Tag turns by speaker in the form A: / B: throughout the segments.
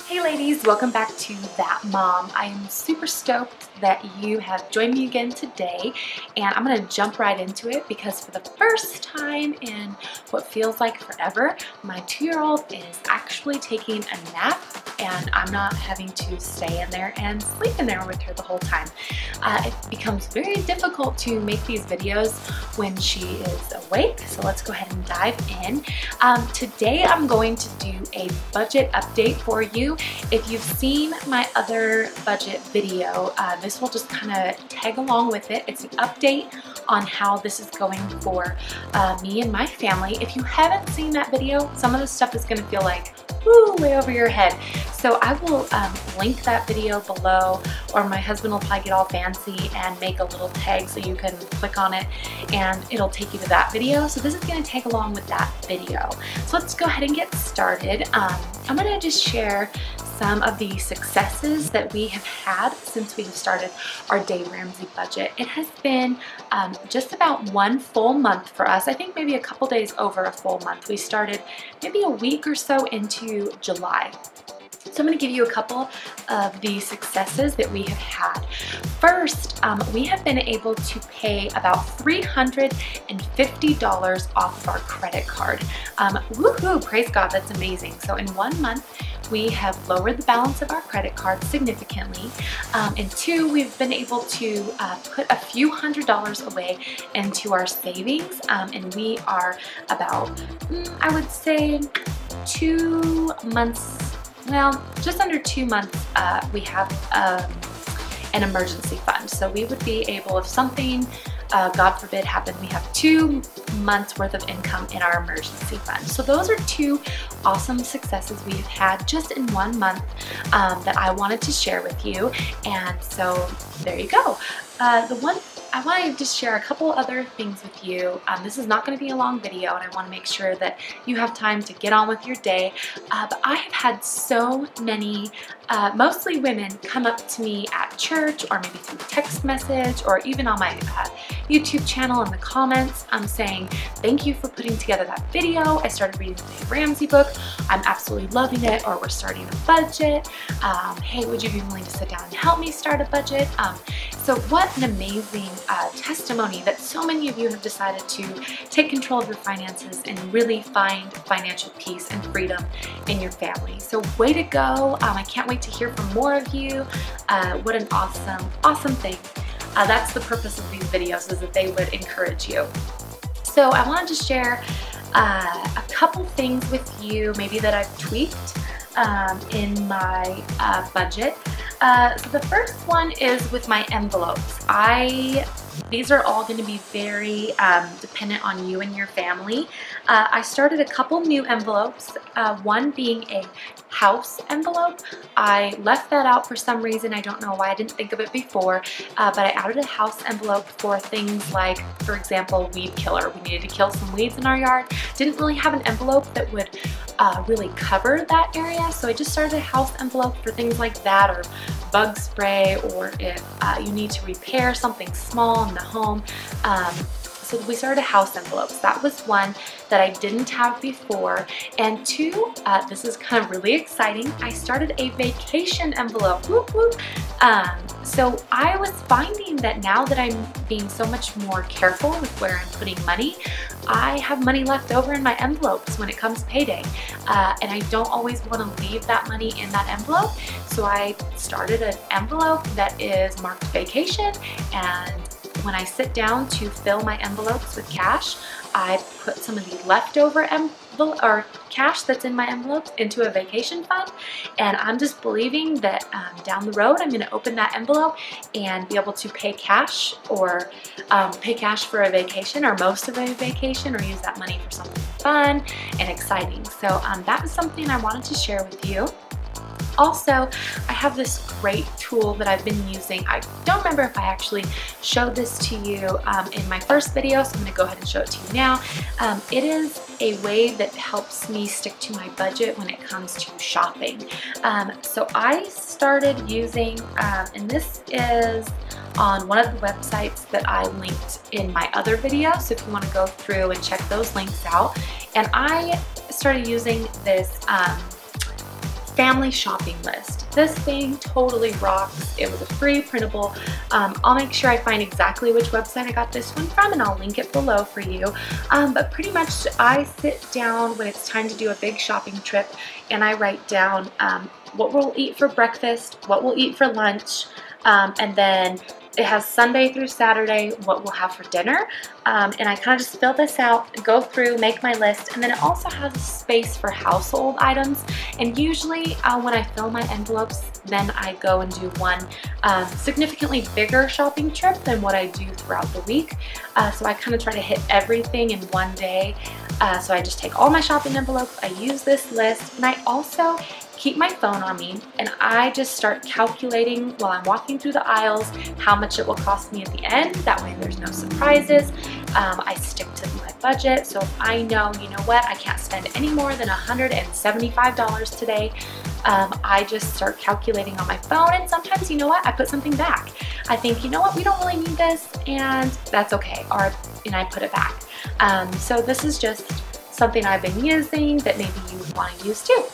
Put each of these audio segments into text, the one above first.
A: Hey ladies, welcome back to That Mom. I am super stoked that you have joined me again today, and I'm going to jump right into it because for the first time in what feels like forever, my 2-year-old is actually taking a nap and I'm not having to stay in there and sleep in there with her the whole time. It becomes very difficult to make these videos when she is awake, so let's go ahead and dive in. Today I'm going to do a budget update for you. If you've seen my other budget video, this will just kind of tag along with it. It's an update on how this is going for me and my family. If you haven't seen that video, some of the stuff is going to feel like way over your head. So I will link that video below, or my husband will probably get all fancy and make a little tag so you can click on it and it'll take you to that video. So this is going to tag along with that video. So let's go ahead and get started. I'm going to just share some of the successes that we have had since we have started our Dave Ramsey budget. It has been just about 1 full month for us. I think maybe a couple days over a full month. We started maybe a week or so into July. So I'm going to give you a couple of the successes that we have had. First, we have been able to pay about $350 off of our credit card. Woohoo! Praise God, that's amazing. So in 1 month, we have lowered the balance of our credit card significantly. And 2, we've been able to put a few $100s away into our savings. And we are about, I would say, 2 months, well, just under 2 months, we have an emergency fund. So we would be able, if something, God forbid, happened, we have 2 months worth of income in our emergency fund. So those are 2 awesome successes we have had just in 1 month that I wanted to share with you. And so there you go. I want to just share a couple other things with you. This is not going to be a long video, and I want to make sure that you have time to get on with your day. But I have had so many, mostly women, come up to me at church or maybe through text message or even on my YouTube channel in the comments saying, thank you for putting together that video. I started reading the Dave Ramsey book. I'm absolutely loving it. Or we're starting a budget. Hey, would you be willing to sit down and help me start a budget? So what an amazing testimony that so many of you have decided to take control of your finances and really find financial peace and freedom in your family. So way to go. I can't wait to hear from more of you. What an awesome thing. That's the purpose of these videos, is that they would encourage you. So I wanted to share a couple things with you maybe that I've tweaked in my budget. So the first one is with my envelopes. These are all going to be very dependent on you and your family. I started a couple new envelopes, one being a house envelope. I left that out for some reason. I don't know why I didn't think of it before, but I added a house envelope for things like, for example, weed killer. We needed to kill some weeds in our yard. Didn't really have an envelope that would really cover that area, so I just started a house envelope for things like that, or bug spray, or if you need to repair something small in the home. So we started house envelopes. That was one that I didn't have before. And 2, this is kind of really exciting, I started a vacation envelope. Whoop, whoop. So I was finding that now that I'm being so much more careful with where I'm putting money, I have money left over in my envelopes when it comes payday. And I don't always want to leave that money in that envelope. So I started an envelope that is marked vacation, and when I sit down to fill my envelopes with cash, I put some of the leftover cash that's in my envelopes into a vacation fund, and I'm just believing that down the road I'm going to open that envelope and be able to pay cash, or pay cash for a vacation or most of a vacation, or use that money for something fun and exciting. So that was something I wanted to share with you. Also, I have this great tool that I've been using. I don't remember if I actually showed this to you in my first video, so I'm going to go ahead and show it to you now. It is a way that helps me stick to my budget when it comes to shopping. So I started using, and this is on one of the websites that I linked in my other video, so if you want to go through and check those links out. And I started using this family shopping list. This thing totally rocks. It was a free printable. I'll make sure I find exactly which website I got this one from, and I'll link it below for you. But pretty much I sit down when it's time to do a big shopping trip, and I write down what we'll eat for breakfast, what we'll eat for lunch, and then it has Sunday through Saturday what we'll have for dinner, and I kind of just fill this out, go through, make my list, and then it also has a space for household items. And usually when I fill my envelopes, then I go and do one significantly bigger shopping trip than what I do throughout the week. So I kind of try to hit everything in one day. So I just take all my shopping envelopes, I use this list, and I also keep my phone on me, and I just start calculating while I'm walking through the aisles how much it will cost me at the end. That way there's no surprises. I stick to my budget, so if I know, you know what, I can't spend any more than $175 today, I just start calculating on my phone, and sometimes, you know what, I put something back. I think, you know what, we don't really need this, and that's okay, and I put it back. So this is just something I've been using that maybe you would want to use too.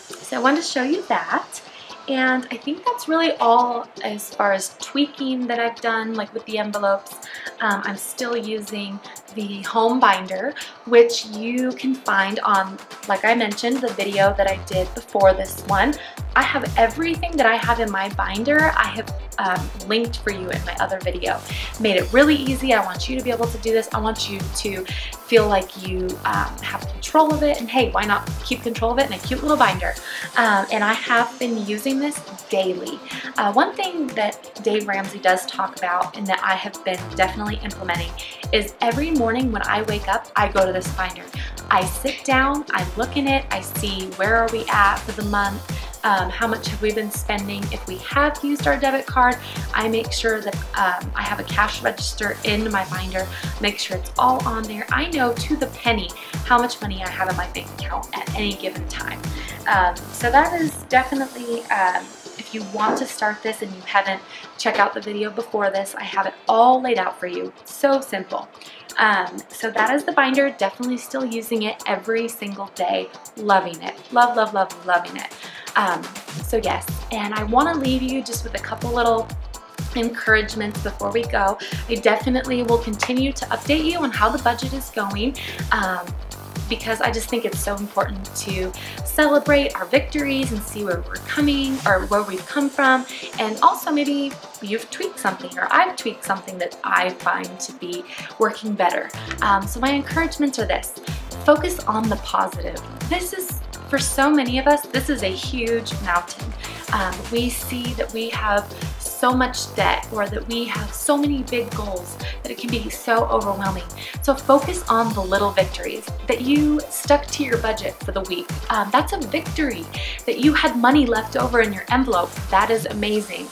A: So I wanted to show you that, and I think that's really all as far as tweaking that I've done, like with the envelopes. I'm still using the home binder, which you can find on, like I mentioned, the video that I did before this one. I have everything that I have in my binder, I have linked for you in my other video. Made it really easy. I want you to be able to do this. I want you to feel like you have control of it, and hey, why not keep control of it in a cute little binder? And I have been using this daily. One thing that Dave Ramsey does talk about and that I have been definitely implementing is every morning when I wake up, I go to this binder. I sit down, I look in it, I see where are we at for the month, how much have we been spending. If we have used our debit card, I make sure that I have a cash register in my binder, make sure it's all on there. I know to the penny how much money I have in my bank account at any given time. So that is definitely, if you want to start this and you haven't, check out the video before this. I have it all laid out for you. So simple. So that is the binder. Definitely still using it every single day. Loving it. Love, love, love, loving it. So yes, and I want to leave you just with a couple little encouragements before we go. I definitely will continue to update you on how the budget is going, because I just think it's so important to celebrate our victories and see where we're coming, or where we've come from, and also maybe you've tweaked something or I've tweaked something that I find to be working better. So my encouragements are this: focus on the positive. This is, for so many of us, this is a huge mountain. We see that we have so much debt, or that we have so many big goals that it can be so overwhelming. So focus on the little victories, that you stuck to your budget for the week. That's a victory. That you had money left over in your envelope. That is amazing.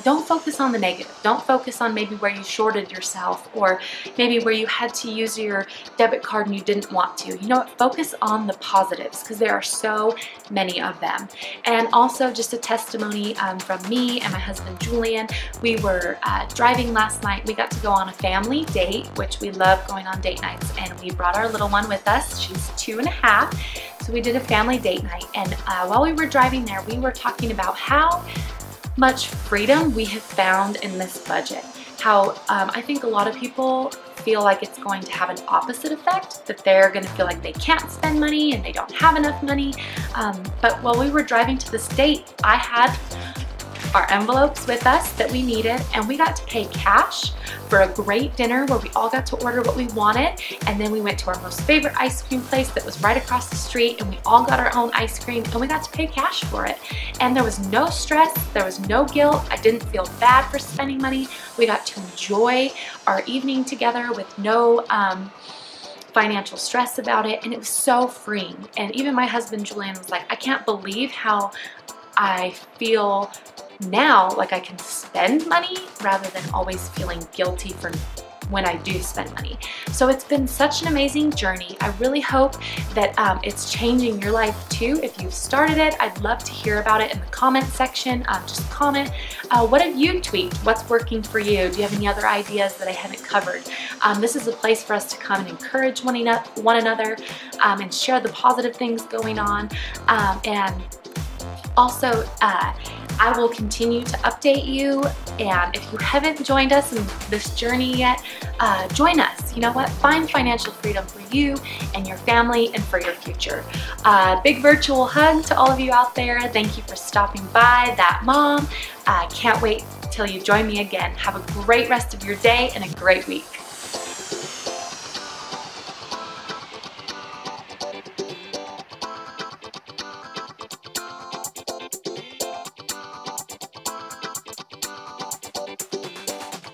A: Don't focus on the negative. Don't focus on maybe where you shorted yourself, or maybe where you had to use your debit card and you didn't want to. You know what? Focus on the positives, because there are so many of them. And also just a testimony from me and my husband Julian. We were driving last night. We got to go on a family date, which we love going on date nights, and we brought our little one with us. She's 2.5. So we did a family date night, and while we were driving there, we were talking about how much freedom we have found in this budget. How I think a lot of people feel like it's going to have an opposite effect, that they're going to feel like they can't spend money and they don't have enough money. But while we were driving to this date, I had our envelopes with us that we needed, and we got to pay cash for a great dinner where we all got to order what we wanted, and then we went to our most favorite ice cream place that was right across the street, and we all got our own ice cream, and we got to pay cash for it. And there was no stress, there was no guilt. I didn't feel bad for spending money. We got to enjoy our evening together with no financial stress about it, and it was so freeing. And even my husband Julian was like, I can't believe how I feel now, like I can spend money rather than always feeling guilty for when I do spend money. So it's been such an amazing journey. I really hope that it's changing your life too. If you've started it, I'd love to hear about it in the comment section. Just comment. What have you tweaked? What's working for you? Do you have any other ideas that I haven't covered? This is a place for us to come and encourage one another and share the positive things going on. And Also, I will continue to update you, and if you haven't joined us in this journey yet, join us. You know what? Find financial freedom for you and your family and for your future. Big virtual hug to all of you out there. Thank you for stopping by. That mom. Can't wait till you join me again. Have a great rest of your day and a great week.